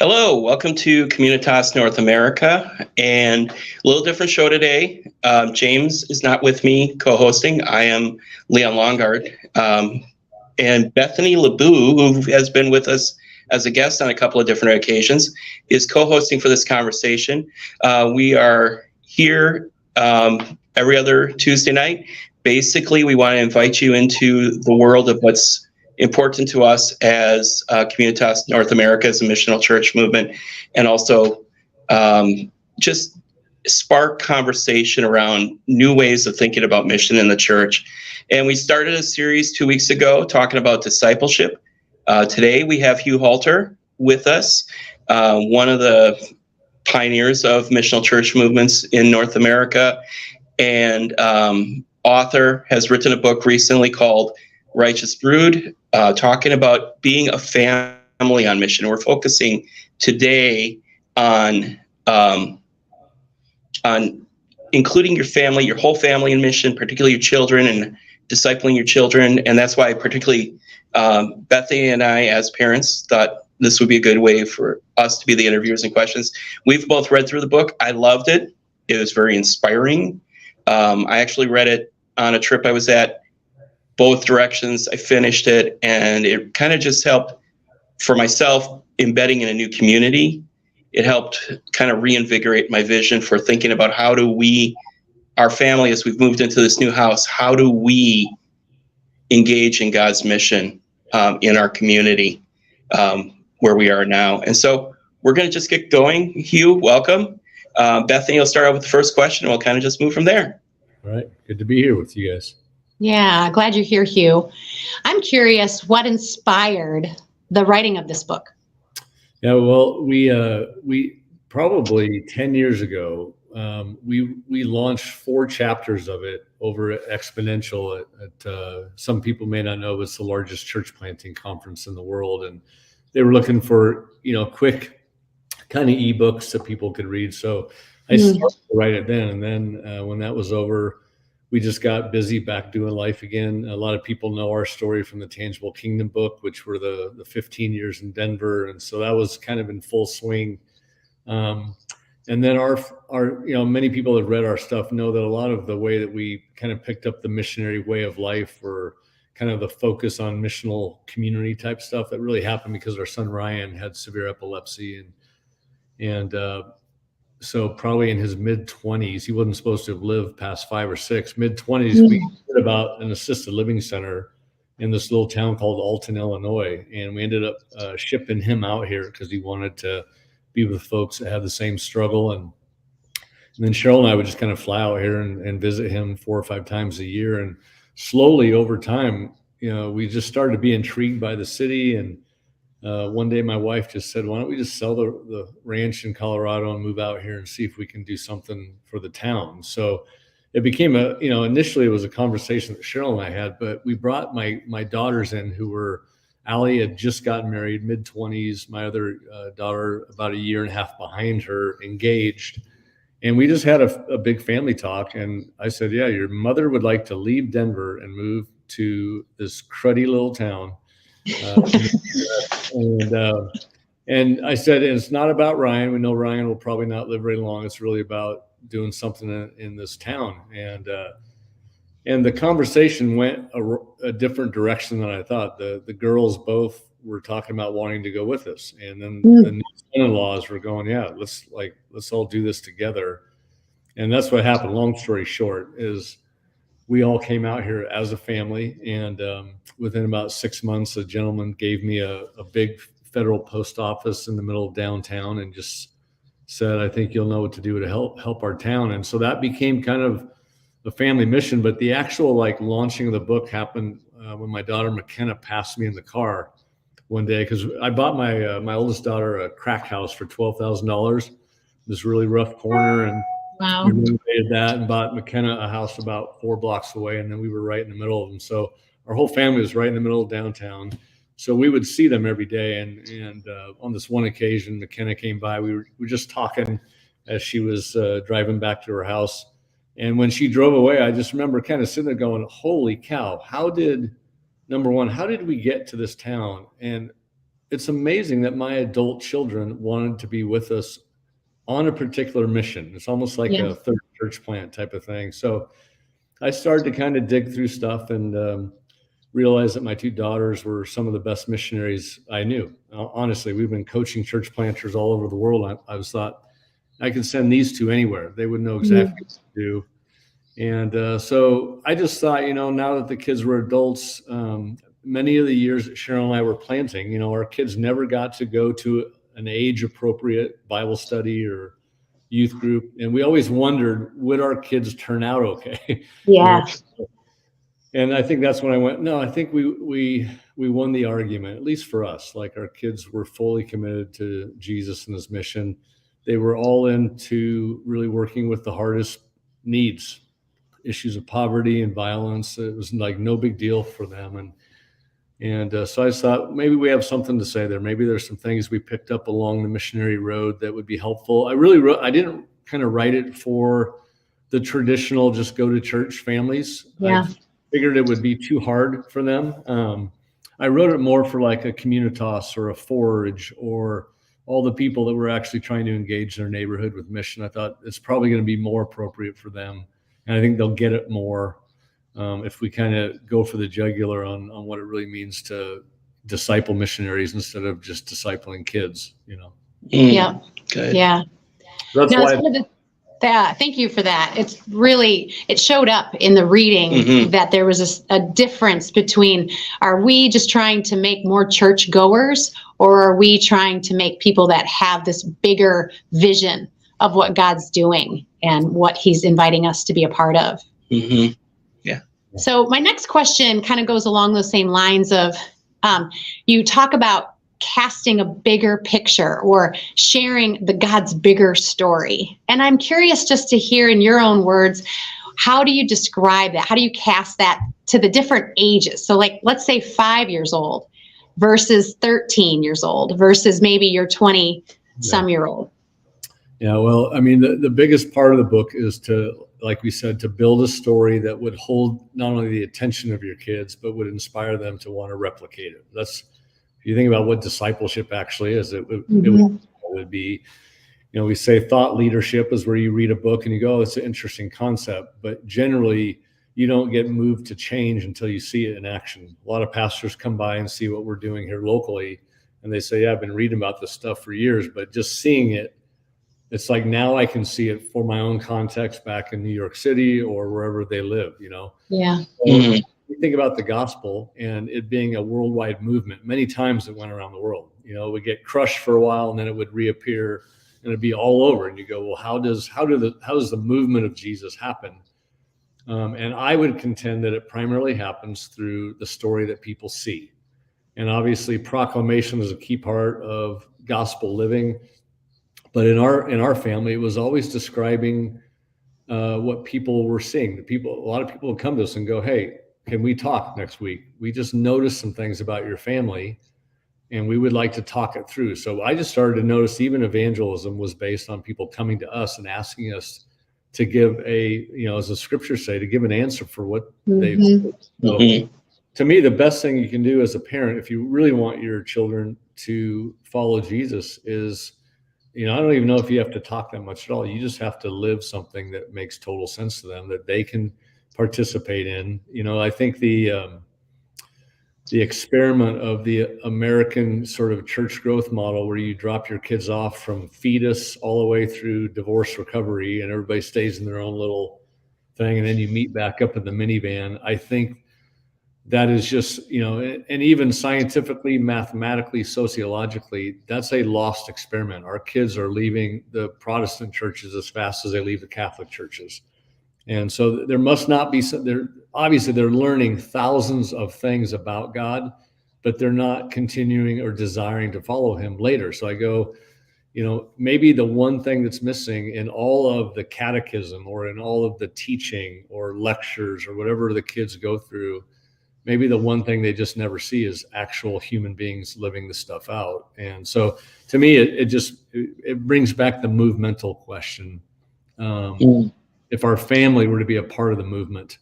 Hello, welcome to Communitas North America, and a little different show today. James is not with me co-hosting. I am Leon Longard, and Bethany LeBou, who has been with us as a guest on a couple of different occasions, is co-hosting for this conversation. We are here every other Tuesday night. Basically, we want to invite you into the world of what's important to us as Communitas North America, as a missional church movement, and also just spark conversation around new ways of thinking about mission in the church. And we started a series 2 weeks ago talking about discipleship. Today we have Hugh Halter with us, one of the pioneers of missional church movements in North America, and author, has written a book recently called Righteous Brood, talking about being a family on mission. We're focusing today on including your family, your whole family in mission, particularly your children, and discipling your children. And that's why particularly Bethany and I, as parents, thought this would be a good way for us to be the interviewers and questions. We've both read through the book. I loved it. It was very inspiring. I actually read it on a trip I was at, both directions. I finished it, and it kind of just helped for myself embedding in a new community. It helped kind of reinvigorate my vision for thinking about how do we, our family, as we've moved into this new house, how do we engage in God's mission in our community where we are now. And so we're going to just get going. Hugh, welcome. Bethany will start out with the first question, and we'll kind of just move from there. All right. Good to be here with you guys. Yeah, glad you're here, Hugh. I'm curious, what inspired the writing of this book? Yeah, well, we probably 10 years ago, we launched 4 chapters of it over at Exponential. At some people may not know, it's the largest church planting conference in the world, and they were looking for quick kind of ebooks that people could read. So I started to write it then, and then when that was over, we just got busy back doing life again. A lot of people know our story from the Tangible Kingdom book, which were the 15 years in Denver. And so that was kind of in full swing. And then our many people that read our stuff know that a lot of the way that we kind of picked up the missionary way of life, or kind of the focus on missional community type stuff, that really happened because our son Ryan had severe epilepsy, and so probably in his mid-20s, he wasn't supposed to have lived past 5 or 6. Mid-20s, we heard about an assisted living center in this little town called Alton, Illinois. And we ended up shipping him out here because he wanted to be with folks that had the same struggle. And then Cheryl and I would just kind of fly out here and visit him 4 or 5 times a year. And slowly over time, we just started to be intrigued by the city. And one day my wife just said, why don't we just sell the ranch in Colorado and move out here and see if we can do something for the town? So it became initially it was a conversation that Cheryl and I had, but we brought my daughters in, who were, Allie had just gotten married, mid-20s, my other daughter about 1.5 years behind her, engaged. And we just had a big family talk. And I said, yeah, your mother would like to leave Denver and move to this cruddy little town. And I said, it's not about Ryan. We know Ryan will probably not live very long. It's really about doing something in this town. And the conversation went a different direction than I thought. The girls both were talking about wanting to go with us, and then the new son-in-laws were going, yeah, let's all do this together. And that's what happened. Long story short is, we all came out here as a family, and within about 6 months, a gentleman gave me a big federal post office in the middle of downtown, and just said, I think you'll know what to do to help our town. And so that became kind of the family mission. But the actual launching of the book happened when my daughter McKenna passed me in the car one day, because I bought my oldest daughter a crack house for $12,000, this really rough corner, and wow. We renovated that and bought McKenna a house about 4 blocks away, and then we were right in the middle of them. So our whole family was right in the middle of downtown. So we would see them every day. And on this one occasion, McKenna came by. We were just talking as she was driving back to her house. And when she drove away, I just remember kind of sitting there going, holy cow, how did we get to this town? And it's amazing that my adult children wanted to be with us on a particular mission. It's almost like a third church plant type of thing. So I started to kind of dig through stuff and realized that my two daughters were some of the best missionaries I knew. Honestly, we've been coaching church planters all over the world. I was thought I could send these two anywhere. They would know exactly what to do. And so I just thought, now that the kids were adults, many of the years that Cheryl and I were planting, our kids never got to go to an age-appropriate Bible study or youth group. And we always wondered, would our kids turn out okay? Yeah. And I think that's when I went, no, I think we won the argument, at least for us. Like, our kids were fully committed to Jesus and his mission. They were all into really working with the hardest needs, issues of poverty and violence. It was like no big deal for them. And so I thought maybe we have something to say there. Maybe there's some things we picked up along the missionary road that would be helpful. I didn't kind of write it for the traditional just go to church families. Yeah. I figured it would be too hard for them. I wrote it more for like a Communitas or a Forge or all the people that were actually trying to engage their neighborhood with mission. I thought it's probably going to be more appropriate for them. And I think they'll get it more if we kind of go for the jugular on what it really means to disciple missionaries instead of just discipling kids, Yeah. Good. Yeah. That's why. Thank you for that. It showed up in the reading that there was a difference between, are we just trying to make more church goers, or are we trying to make people that have this bigger vision of what God's doing and what he's inviting us to be a part of? Mm-hmm. Yeah. So my next question kind of goes along those same lines of, you talk about casting a bigger picture or sharing the God's bigger story. And I'm curious just to hear in your own words, how do you describe that? How do you cast that to the different ages? So like, let's say 5 years old versus 13 years old versus maybe your 20-some-year-old. Yeah, well, I mean, the biggest part of the book is to, like we said, to build a story that would hold not only the attention of your kids, but would inspire them to want to replicate it. If you think about what discipleship actually is, it would be, we say thought leadership is where you read a book and you go, oh, it's an interesting concept, but generally you don't get moved to change until you see it in action. A lot of pastors come by and see what we're doing here locally, and they say, yeah, I've been reading about this stuff for years, but just seeing it, it's like now I can see it for my own context back in New York City or wherever they live, Yeah. So, you think about the gospel and it being a worldwide movement. Many times it went around the world. It would get crushed for a while and then it would reappear and it'd be all over. And you go, well, how does the movement of Jesus happen? And I would contend that it primarily happens through the story that people see. And obviously proclamation is a key part of gospel living. But in our family, it was always describing what people were seeing. A lot of people would come to us and go, hey, can we talk next week? We just noticed some things about your family and we would like to talk it through. So I just started to notice even evangelism was based on people coming to us and asking us to give as the scriptures say, to give an answer for what they've seen. So to me, the best thing you can do as a parent, if you really want your children to follow Jesus, is, I don't even know if you have to talk that much at all. You just have to live something that makes total sense to them, that they can participate in. I think the experiment of the American sort of church growth model, where you drop your kids off from fetus all the way through divorce recovery and everybody stays in their own little thing, and then you meet back up in the minivan. I think that is just, and even scientifically, mathematically, sociologically, that's a lost experiment. Our kids are leaving the Protestant churches as fast as they leave the Catholic churches. And so there must not be obviously they're learning thousands of things about God, but they're not continuing or desiring to follow him later. So I go, maybe the one thing that's missing in all of the catechism or in all of the teaching or lectures or whatever the kids go through, maybe the one thing they just never see is actual human beings living the stuff out. And so to me, it brings back the movemental question. If our family were to be a part of the movement,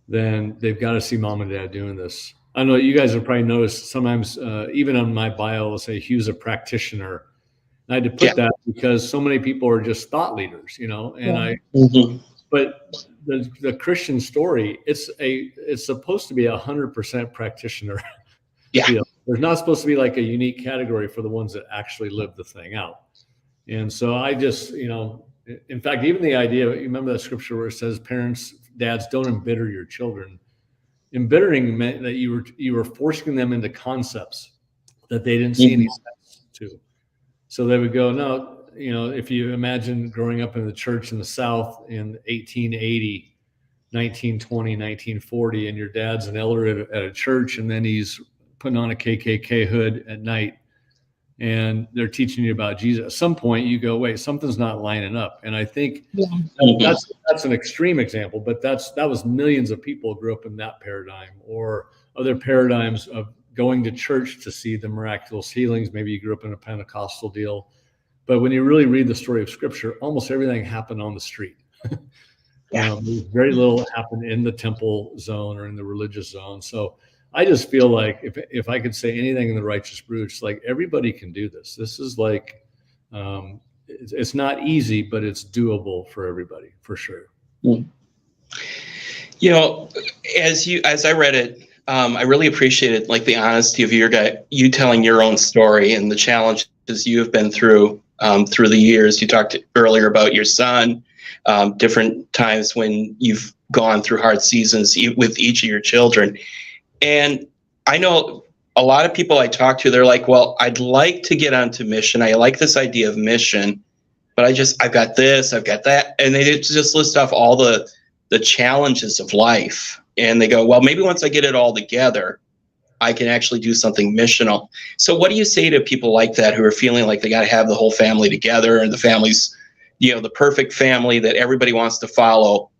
then they've got to see mom and dad doing this. I don't know, you guys have probably noticed sometimes, even on my bio, it'll say Hugh's a practitioner. And I had to put that because so many people are just thought leaders, and but the Christian story, it's supposed to be 100% practitioner. Yeah. There's not supposed to be like a unique category for the ones that actually live the thing out. And so I just, in fact, even the idea, you remember that scripture where it says, parents, dads, don't embitter your children. Embittering meant that you were forcing them into concepts that they didn't see any sense to. So they would go, no, if you imagine growing up in the church in the South in 1880, 1920, 1940, and your dad's an elder at a church, and then he's putting on a KKK hood at night, and they're teaching you about Jesus. At some point, you go, wait, something's not lining up. And I think that's an extreme example, but that was millions of people grew up in that paradigm, or other paradigms of going to church to see the miraculous healings. Maybe you grew up in a Pentecostal deal, but when you really read the story of Scripture, almost everything happened on the street. Very little happened in the temple zone or in the religious zone. So I just feel like if I could say anything in the Righteous Brew, it's like everybody can do this. This is like, it's not easy, but it's doable for everybody, for sure. As I read it, I really appreciated like the honesty of you telling your own story and the challenges you have been through the years. You talked earlier about your son, different times when you've gone through hard seasons with each of your children. And I know a lot of people I talk to, they're like, well, I'd like to get onto mission. I like this idea of mission, but I've got this, I've got that. And they just list off all the challenges of life. And they go, well, maybe once I get it all together, I can actually do something missional. So what do you say to people like that who are feeling like they got to have the whole family together, and the family's, the perfect family that everybody wants to follow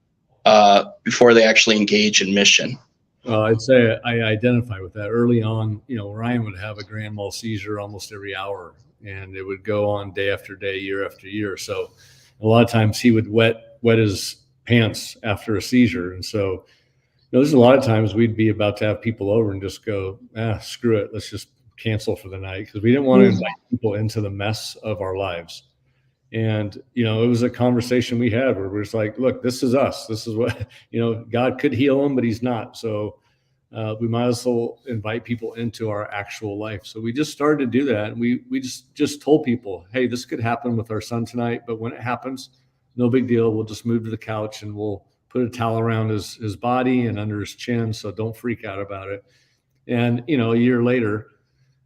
before they actually engage in mission? I'd say I identify with that. Early on, Ryan would have a grand mal seizure almost every hour, and it would go on day after day, year after year. So a lot of times he would wet his pants after a seizure. And so there's a lot of times we'd be about to have people over and just go, screw it, let's just cancel for the night, because we didn't want to invite people into the mess of our lives. And, it was a conversation we had where we're just like, look, this is us. This is what, God could heal him, but he's not. So we might as well invite people into our actual life. So we just started to do that. And we just told people, hey, this could happen with our son tonight, but when it happens, no big deal. We'll just move to the couch and we'll put a towel around his body and under his chin. So don't freak out about it. And, a year later,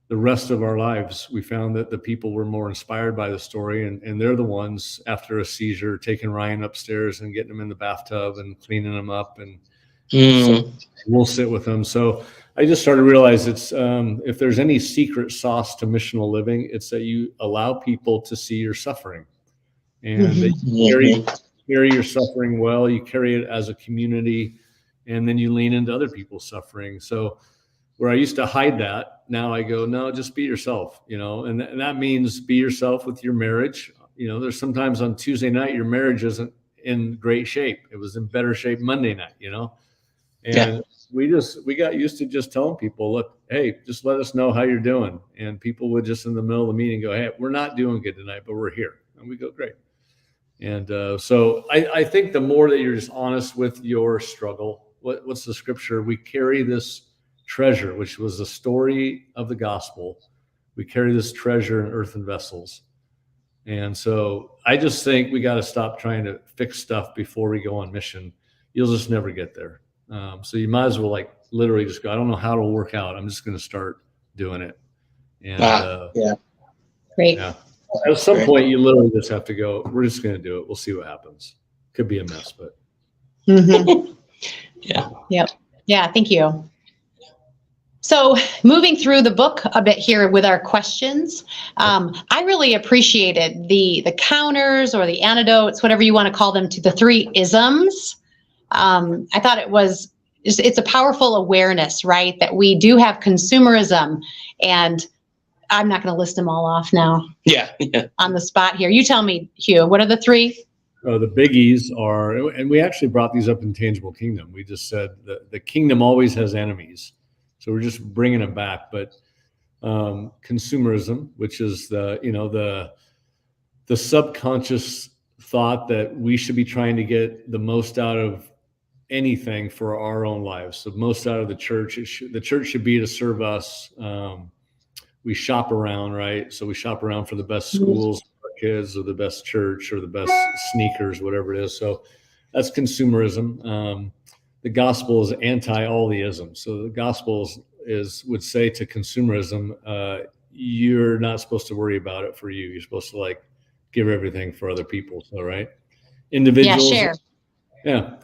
the rest of our lives, we found that the people were more inspired by the story, and they're the ones after a seizure taking Ryan upstairs and getting him in the bathtub and cleaning him up, and so we'll sit with them. So I just started to realize it's if there's any secret sauce to missional living, it's that you allow people to see your suffering, and that you carry your suffering well. You carry it as a community, and then you lean into other people's suffering. So where I used to hide that, now I go, no, just be yourself, and that means be yourself with your marriage. There's sometimes on Tuesday night, your marriage isn't in great shape. It was in better shape Monday night, and we got used to just telling people, look, hey, just let us know how you're doing. And people would just in the middle of the meeting go, hey, we're not doing good tonight, but we're here. And we go, great. And so I think the more that you're just honest with your struggle, what's the scripture? We carry this treasure, which was the story of the gospel. We carry this treasure in earthen vessels. And so I just think we got to stop trying to fix stuff before we go on mission. You'll just never get there. So you might as well literally just go, I don't know how it'll work out. I'm just going to start doing it. And Great. Yeah. At some point, you literally just have to go, we're just going to do it. We'll see what happens. Could be a mess, but. Yeah. Thank you. So moving through the book a bit here with our questions, I really appreciated the counters or the antidotes, whatever you want to call them, to the 3 isms. I thought it's a powerful awareness, right? That we do have consumerism, and I'm not going to list them all off now. Yeah. On the spot here. You tell me, Hugh, what are the 3? The biggies are, and we actually brought these up in Tangible Kingdom. We just said the kingdom always has enemies. So we're just bringing it back. But consumerism, which is the subconscious thought that we should be trying to get the most out of anything for our own lives. So most out of the church. The church should be to serve us. We shop around, right? So we shop around for the best schools for our kids, or the best church, or the best sneakers, whatever it is. So that's consumerism. The gospel is anti all the isms. So the gospel would say to consumerism, you're not supposed to worry about it for you. You're supposed to like give everything for other people. So, right. Individuals. Yeah, share.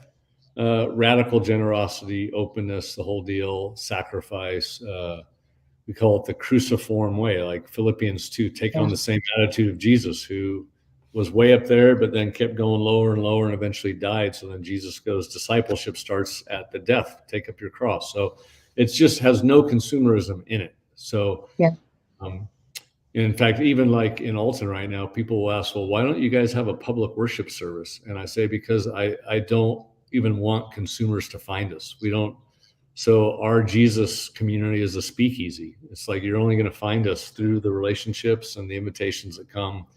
Yeah. Radical generosity, openness, the whole deal, sacrifice. We call it the cruciform way, like Philippians 2, take on the same attitude of Jesus, who was way up there, but then kept going lower and lower and eventually died. So then Jesus goes, discipleship starts at the death, take up your cross. So it just has no consumerism in it. So, in fact, even like in Alton right now, people will ask, well, why don't you guys have a public worship service? And I say, because I don't even want consumers to find us. We don't. So our Jesus community is a speakeasy. It's like you're only going to find us through the relationships and the invitations that come,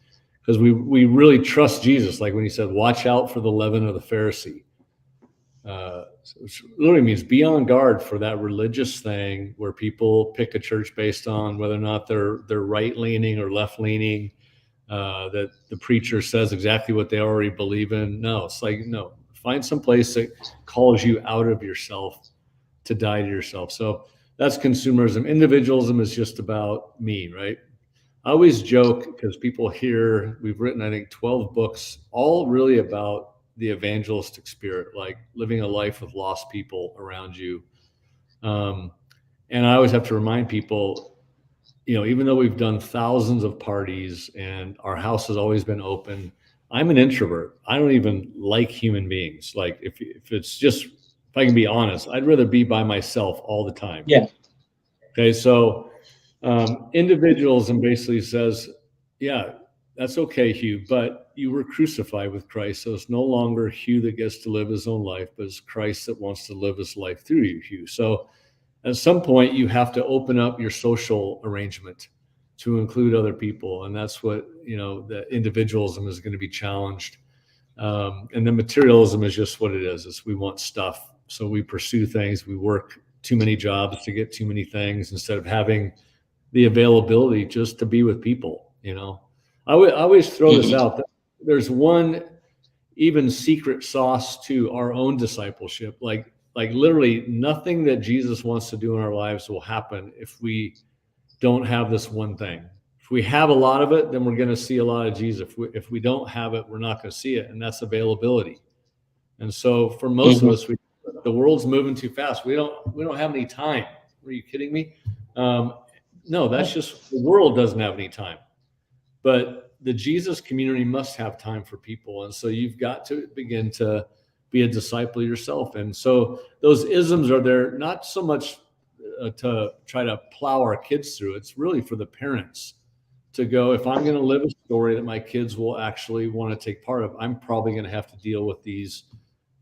because we really trust Jesus. Like when he said, watch out for the leaven of the Pharisee. Which literally means be on guard for that religious thing where people pick a church based on whether or not they're right-leaning or left-leaning, that the preacher says exactly what they already believe in. No, it's like, no, find some place that calls you out of yourself to die to yourself. So that's consumerism. Individualism is just about me, right? I always joke because people hear we've written, I think, 12 books, all really about the evangelistic spirit, like living a life with lost people around you. And I always have to remind people, even though we've done thousands of parties and our house has always been open, I'm an introvert. I don't even like human beings. Like if it's just, if I can be honest, I'd rather be by myself all the time. Yeah. Okay. So individualism basically says, yeah, that's okay, Hugh, but you were crucified with Christ. So it's no longer Hugh that gets to live his own life, but it's Christ that wants to live his life through you, Hugh. So at some point you have to open up your social arrangement to include other people. And that's what, the individualism is going to be challenged. And then materialism is just what it is. It's we want stuff. So we pursue things. We work too many jobs to get too many things instead of having the availability just to be with people. I always throw this out. There's one even secret sauce to our own discipleship. Like literally nothing that Jesus wants to do in our lives will happen if we don't have this one thing. If we have a lot of it, then we're going to see a lot of Jesus. If we don't have it, we're not going to see it. And that's availability. And so for most of us, the world's moving too fast. We don't have any time. Are you kidding me? No, that's just the world doesn't have any time. But the Jesus community must have time for people. And so you've got to begin to be a disciple yourself. And so those isms are there not so much to try to plow our kids through. It's really for the parents to go, if I'm going to live a story that my kids will actually want to take part of, I'm probably going to have to deal with these,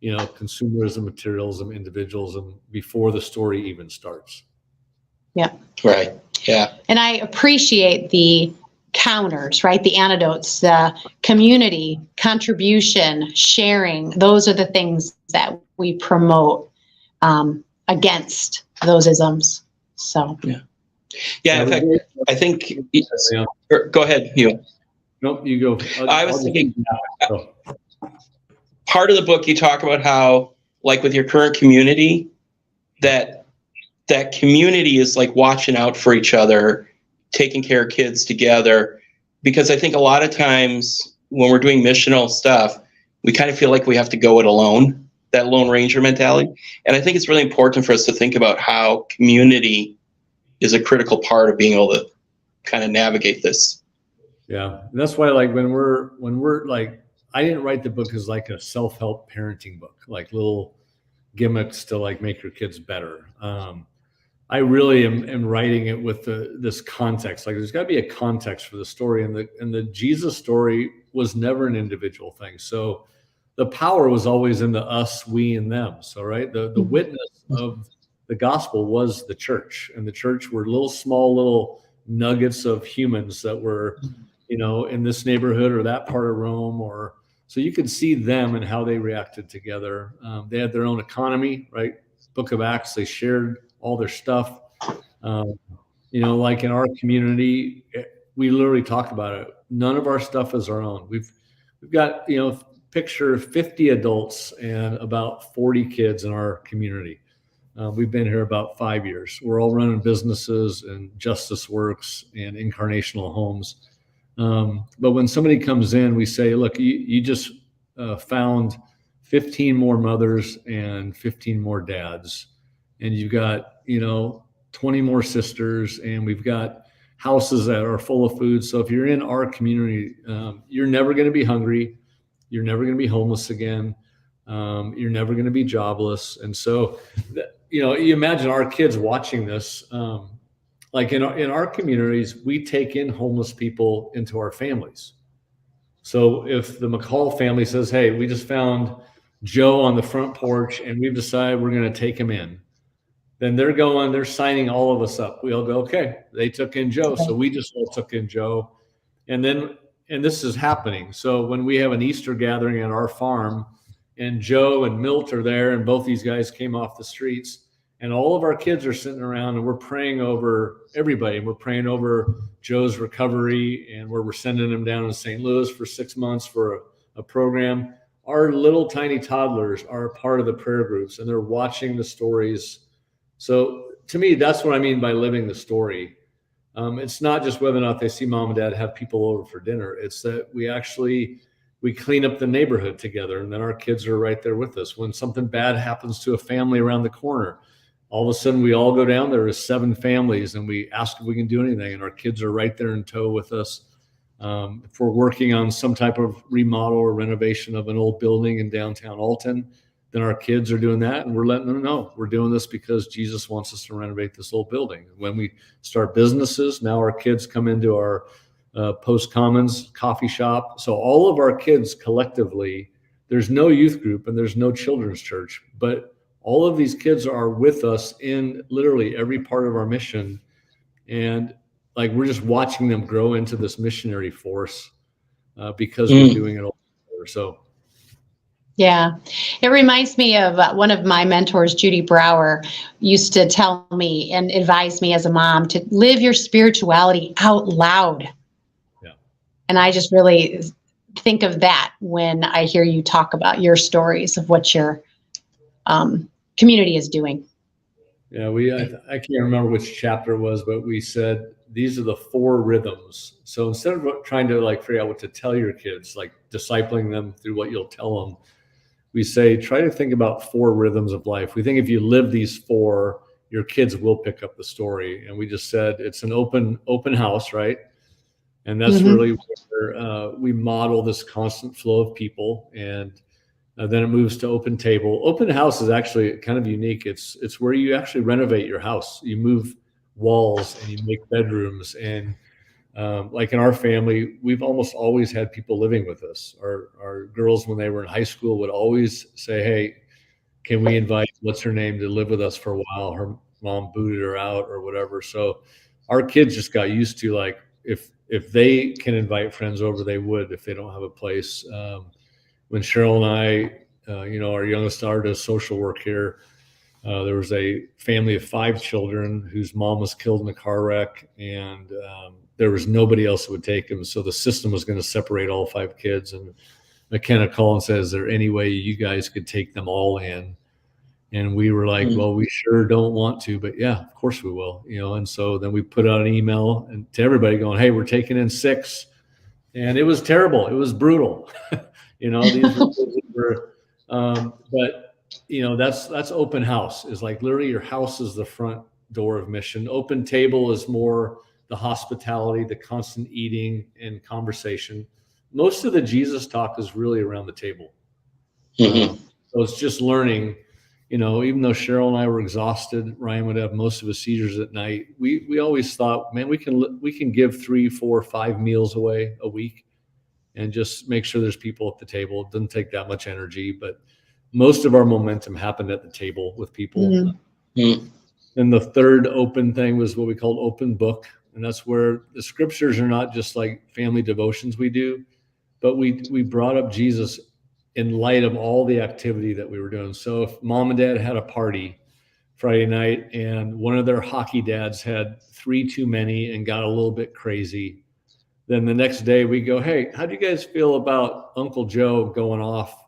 consumerism, materialism, individualism before the story even starts. Yeah. Right. Yeah. And I appreciate the counters, right? The antidotes, the community, contribution, sharing. Those are the things that we promote against those isms. So. Yeah. In fact, I think. Go ahead, Hugh. Nope, you go. I was thinking. Part of the book, you talk about how, like with your current community, that community is like watching out for each other, taking care of kids together, because I think a lot of times when we're doing missional stuff, we kind of feel like we have to go it alone, that Lone Ranger mentality. And I think it's really important for us to think about how community is a critical part of being able to kind of navigate this. Yeah. And that's why, like, when we're like, I didn't write the book as like a self-help parenting book, like little gimmicks to like make your kids better. I really am writing it with this context. Like there's got to be a context for the story, and the Jesus story was never an individual thing. So the power was always in the us, we, and them. So right, the witness of the gospel was the church, and the church were small nuggets of humans that were, in this neighborhood or that part of Rome, or so you could see them and how they reacted together. They had their own economy, right? Book of Acts, they shared all their stuff. Like in our community, we literally talk about it. None of our stuff is our own. We've got, picture 50 adults and about 40 kids in our community. We've been here about 5 years. We're all running businesses and Justice Works and incarnational homes. But when somebody comes in, we say, look, you just found 15 more mothers and 15 more dads. And you've got, 20 more sisters, and we've got houses that are full of food. So if you're in our community, you're never going to be hungry. You're never going to be homeless again. You're never going to be jobless. And so, you imagine our kids watching this. Like in our communities, we take in homeless people into our families. So if the McCall family says, hey, we just found Joe on the front porch and we've decided we're going to take him in, then they're signing all of us up. We all go, okay, they took in Joe. So we just all took in Joe. And this is happening. So when we have an Easter gathering at our farm and Joe and Milt are there, and both these guys came off the streets, and all of our kids are sitting around and we're praying over everybody. We're praying over Joe's recovery, and we're sending him down to St. Louis for 6 months for a program. Our little tiny toddlers are a part of the prayer groups, and they're watching the stories. So to me, that's what I mean by living the story. It's not just whether or not they see mom and dad have people over for dinner. It's that we clean up the neighborhood together, and then our kids are right there with us. When something bad happens to a family around the corner, all of a sudden we all go down there as 7 families and we ask if we can do anything, and our kids are right there in tow with us. If we're working on some type of remodel or renovation of an old building in downtown Alton, then our kids are doing that, and we're letting them know we're doing this because Jesus wants us to renovate this old building. When we start businesses, now our kids come into our Post Commons coffee shop. So all of our kids collectively, there's no youth group and there's no children's church, but all of these kids are with us in literally every part of our mission. And like, we're just watching them grow into this missionary force because we're doing it all together. So. Yeah, it reminds me of one of my mentors, Judy Brower, used to tell me and advise me as a mom to live your spirituality out loud. Yeah. And I just really think of that when I hear you talk about your stories of what your community is doing. Yeah, I can't remember which chapter it was, but we said these are the 4 rhythms. So instead of trying to figure out what to tell your kids, like discipling them through what you'll tell them, we say, try to think about 4 rhythms of life. We think if you live these 4, your kids will pick up the story. And we just said, it's an open house, right? And that's really where we model this constant flow of people. And then it moves to open table. Open house is actually kind of unique. It's where you actually renovate your house. You move walls and you make bedrooms. And like in our family, we've almost always had people living with us. Our girls, when they were in high school, would always say, hey, can we invite what's her name to live with us for a while? Her mom booted her out or whatever. So our kids just got used to, if they can invite friends over, they would if they don't have a place. When Cheryl and I, our youngest daughter does social work here, there was a family of 5 children whose mom was killed in a car wreck, and there was nobody else that would take them. So the system was going to separate all 5 kids. And McKenna called and said, is there any way you guys could take them all in? And we were like, well, we sure don't want to, but yeah, of course we will. And so then we put out an email to everybody going, hey, we're taking in 6. And it was terrible. It was brutal. These were, but that's open house, is literally your house is the front door of mission. Open table is more the hospitality, the constant eating and conversation. Most of the Jesus talk is really around the table. So it's just learning, even though Cheryl and I were exhausted, Ryan would have most of his seizures at night. We always thought, man, we can give 3, 4, 5 meals away a week and just make sure there's people at the table. It doesn't take that much energy, but most of our momentum happened at the table with people. Mm. And the third open thing was what we called open book. And that's where the scriptures are not just like family devotions we do, but we brought up Jesus in light of all the activity that we were doing. So if mom and dad had a party Friday night and one of their hockey dads had 3 too many and got a little bit crazy, then the next day we go, hey, how do you guys feel about Uncle Joe going off?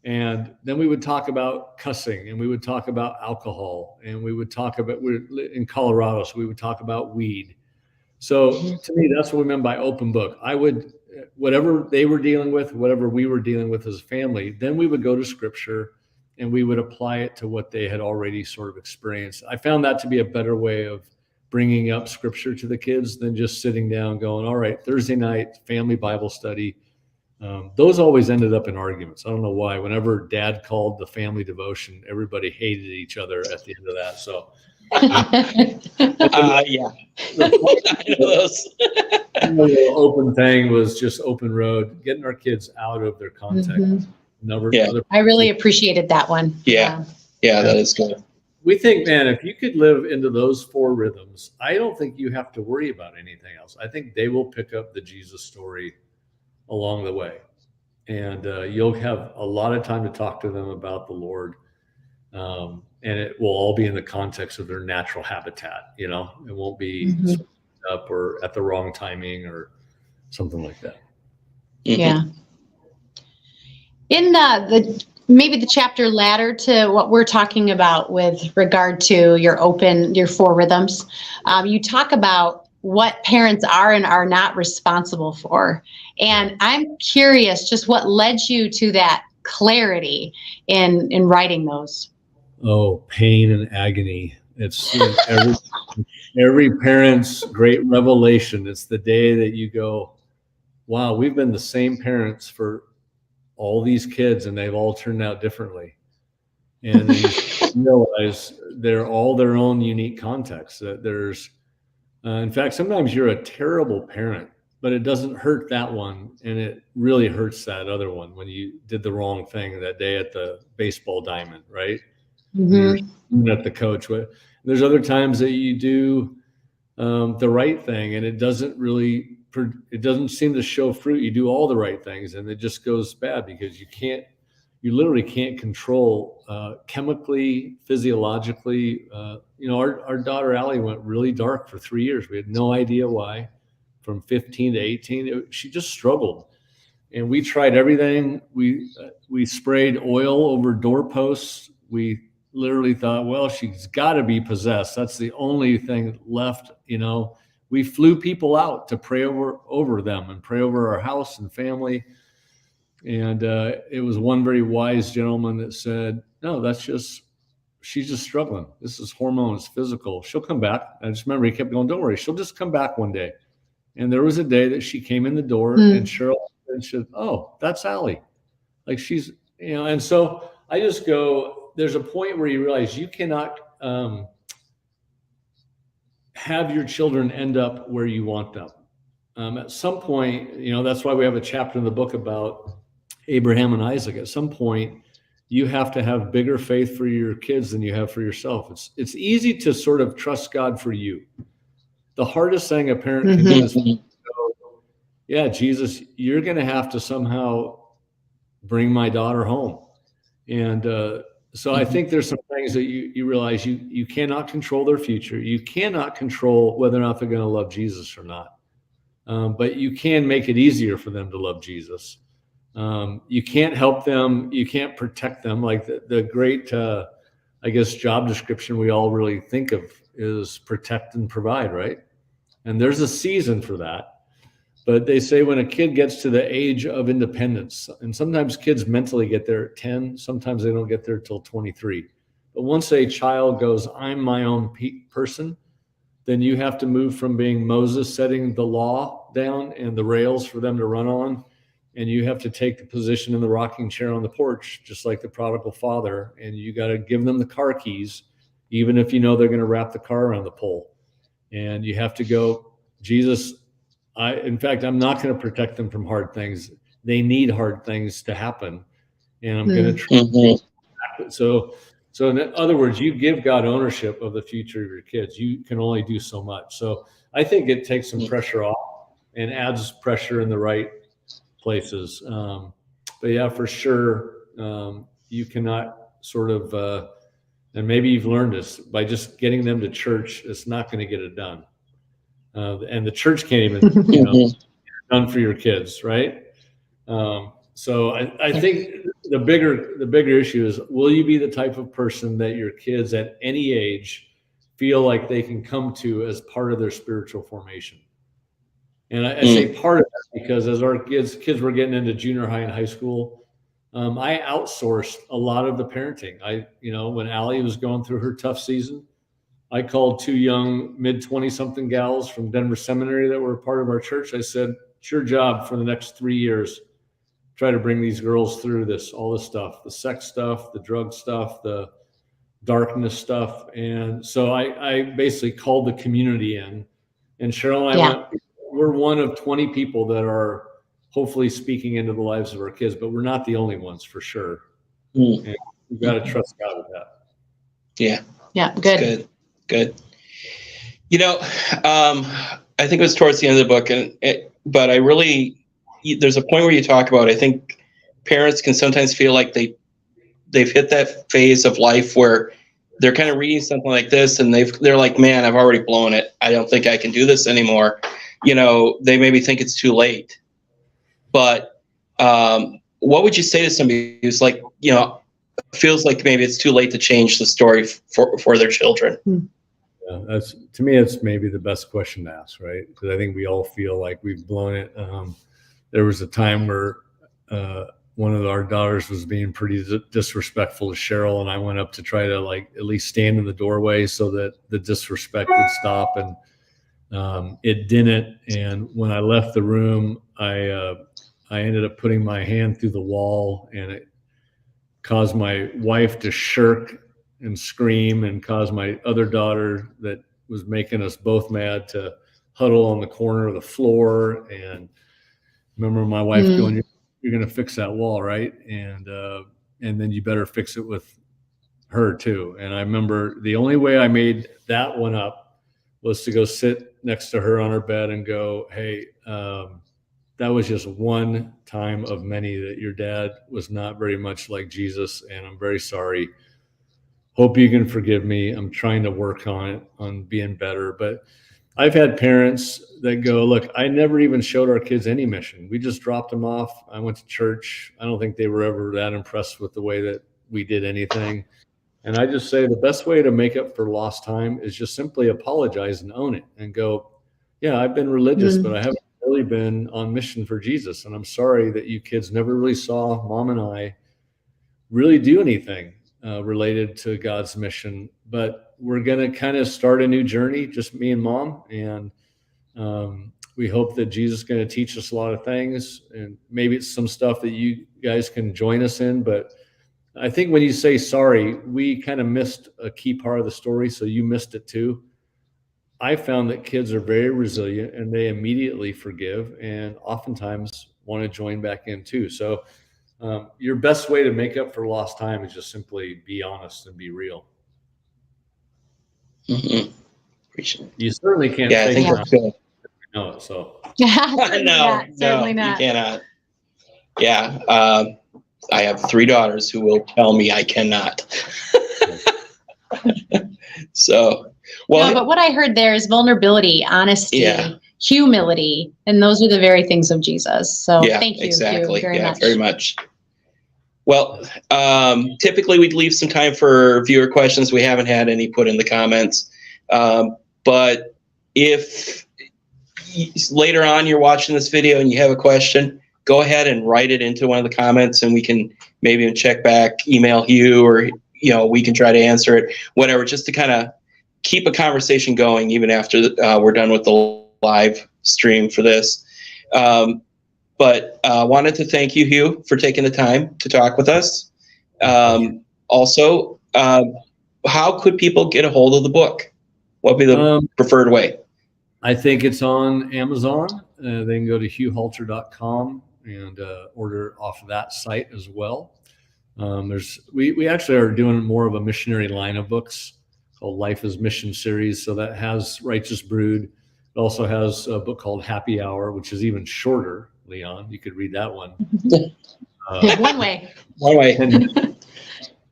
And then we would talk about cussing, and we would talk about alcohol, and we would talk about, we're in Colorado, so we would talk about weed. So to me, that's what we meant by open book. I would, whatever they were dealing with, whatever we were dealing with as a family, then we would go to scripture and we would apply it to what they had already sort of experienced. I found that to be a better way of bringing up scripture to the kids than just sitting down going, all right, Thursday night, family Bible study. Those always ended up in arguments. I don't know why. Whenever dad called the family devotion, everybody hated each other at the end of that. So, Yeah. I know those. The open thing was just open road, getting our kids out of their context. I really appreciated that one. Yeah, that is good. We think, man, if you could live into those 4 rhythms, I don't think you have to worry about anything else. I think they will pick up the Jesus story along the way. And you'll have a lot of time to talk to them about the Lord. And it will all be in the context of their natural habitat. It won't be up or at the wrong timing or something like that. Yeah. In the maybe the chapter latter to what we're talking about with regard to your 4 rhythms, you talk about what parents are and are not responsible for. And I'm curious just what led you to that clarity in writing those. Oh, pain and agony. It's every parent's great revelation. It's the day that you go, wow, we've been the same parents for all these kids and they've all turned out differently. And then you realize they're all their own unique contexts. That there's, in fact, sometimes you're a terrible parent, but it doesn't hurt that one. And it really hurts that other one when you did the wrong thing that day at the baseball diamond, right? You're at the coach. There's other times that you do the right thing and it doesn't seem to show fruit. You do all the right things and it just goes bad because you literally can't control chemically, physiologically. Our daughter Allie went really dark for 3 years. We had no idea why. From 15 to 18, she just struggled. And we tried everything. We sprayed oil over doorposts. We literally thought, well, she's got to be possessed. That's the only thing left. We flew people out to pray over them and pray over our house and family. And it was one very wise gentleman that said, no, she's just struggling. This is hormones, physical. She'll come back. I just remember he kept going, don't worry, she'll just come back one day. And there was a day that she came in the door and Cheryl said, oh, that's Allie. Like she's, and so I just go, there's a point where you realize you cannot have your children end up where you want them. At some point, that's why we have a chapter in the book about Abraham and Isaac. At some point, you have to have bigger faith for your kids than you have for yourself. It's easy to sort of trust God for you. The hardest thing a parent can do is go, yeah, Jesus, you're going to have to somehow bring my daughter home. And so I think there's some things that you realize you cannot control their future. You cannot control whether or not they're going to love Jesus or not. But you can make it easier for them to love Jesus. You can't help them. You can't protect them. Like the great, job description we all really think of is protect and provide, right? And there's a season for that. But they say when a kid gets to the age of independence, and sometimes kids mentally get there at 10, sometimes they don't get there till 23. But once a child goes, I'm my own person, then you have to move from being Moses setting the law down and the rails for them to run on. And you have to take the position in the rocking chair on the porch, just like the prodigal father. And you got to give them the car keys, even if they're going to wrap the car around the pole. And you have to go, Jesus, I'm not going to protect them from hard things. They need hard things to happen. And I'm going to try. So So in other words, you give God ownership of the future of your kids. You can only do so much. So I think it takes some pressure off and adds pressure in the right places. But yeah, for sure, you cannot sort of, and maybe you've learned this, by just getting them to church, it's not going to get it done. And the church can't even, get it done for your kids, right? So I think the bigger issue is, will you be the type of person that your kids at any age feel like they can come to as part of their spiritual formation? And I say part of that because as our kids were getting into junior high and high school, I outsourced a lot of the parenting. When Allie was going through her tough season, I called 2 young mid-20-something gals from Denver Seminary that were a part of our church. I said, it's your job for the next 3 years. Try to bring these girls through all this stuff, the sex stuff, the drug stuff, the darkness stuff. And so I basically called the community in, and Cheryl and I we're one of 20 people that are hopefully speaking into the lives of our kids, but we're not the only ones for sure. And we've got to trust God with that. Yeah. Yeah. Good. I think it was towards the end of the book, but there's a point where you talk about, I think parents can sometimes feel like they've hit that phase of life where they're kind of reading something like this and they're like, man, I've already blown it. I don't think I can do this anymore. They maybe think it's too late. But what would you say to somebody who's like, feels like maybe it's too late to change the story for their children? Yeah, to me, it's maybe the best question to ask, right? Because I think we all feel like we've blown it. There was a time where one of our daughters was being pretty disrespectful to Cheryl, and I went up to try to at least stand in the doorway so that the disrespect would stop, and it didn't. And when I left the room, I ended up putting my hand through the wall, and it caused my wife to shirk and scream, and caused my other daughter that was making us both mad to huddle on the corner of the floor. And remember my wife going, you're going to fix that wall, right? And then you better fix it with her too. And I remember the only way I made that one up was to go sit next to her on her bed and go, hey, that was just one time of many that your dad was not very much like Jesus, and I'm very sorry. Hope you can forgive me. I'm trying to work on being better. But I've had parents that go, look, I never even showed our kids any mission. We just dropped them off. I went to church. I don't think they were ever that impressed with the way that we did anything. And I just say the best way to make up for lost time is just simply apologize and own it and go, yeah, I've been religious, but I haven't really been on mission for Jesus. And I'm sorry that you kids never really saw Mom and I really do anything related to God's mission. But we're going to kind of start a new journey, just me and Mom. And we hope that Jesus is going to teach us a lot of things. And maybe it's some stuff that you guys can join us in. But I think when you say sorry, we kind of missed a key part of the story. So you missed it too. I found that kids are very resilient and they immediately forgive and oftentimes want to join back in too. So your best way to make up for lost time is just simply be honest and be real. Appreciate it. You certainly can't. Yeah, I think that's good. No, so. No, certainly not. You cannot. Yeah. I have 3 daughters who will tell me I cannot. So, well, no, but what I heard there is vulnerability, honesty, humility, and those are the very things of Jesus. So thank you, exactly. Hugh, very much. Very much. Well, typically we'd leave some time for viewer questions. We haven't had any put in the comments. But if later on you're watching this video and you have a question, go ahead and write it into one of the comments and we can maybe check back, email Hugh, or, we can try to answer it, whatever, just to kind of keep a conversation going even after we're done with the live stream for this. But wanted to thank you, Hugh, for taking the time to talk with us. Also, how could people get a hold of the book? What would be the preferred way? I think it's on Amazon. They can go to hughhalter.com and order off of that site as well. We actually are doing more of a missionary line of books called Life is Mission series. So that has Righteous Brood. It also has a book called Happy Hour, which is even shorter, Leon. You could read that one. One way. One way. And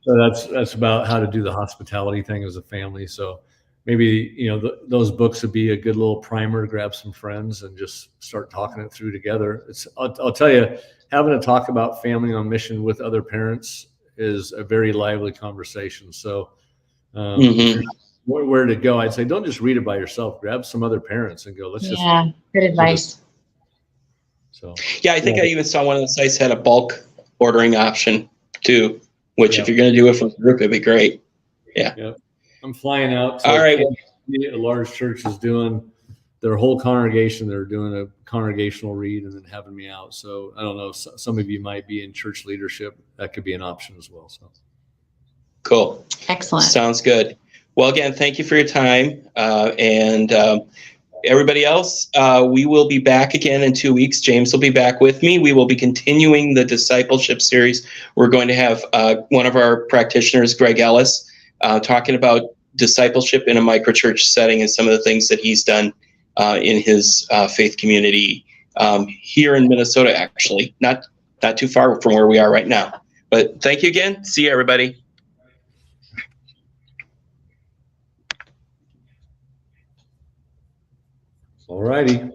so that's about how to do the hospitality thing as a family. So maybe, those books would be a good little primer to grab some friends and just start talking it through together. I'll tell you, having a talk about family on mission with other parents is a very lively conversation. So where to go, I'd say don't just read it by yourself. Grab some other parents and go, let's just. Yeah, good advice. So yeah, I think I even saw one of the sites had a bulk ordering option too, which if you're going to do it for a group, it'd be great. Yeah. I'm flying out. All right. A large church is doing their whole congregation. They're doing a congregational read and then having me out. So I don't know. Some of you might be in church leadership. That could be an option as well. So cool. Excellent. Sounds good. Well, again, thank you for your time. And everybody else, we will be back again in 2 weeks. James will be back with me. We will be continuing the discipleship series. We're going to have one of our practitioners, Greg Ellis, talking about discipleship in a microchurch setting and some of the things that he's done in his faith community here in Minnesota, actually, not too far from where we are right now. But thank you again. See you, everybody. all righty.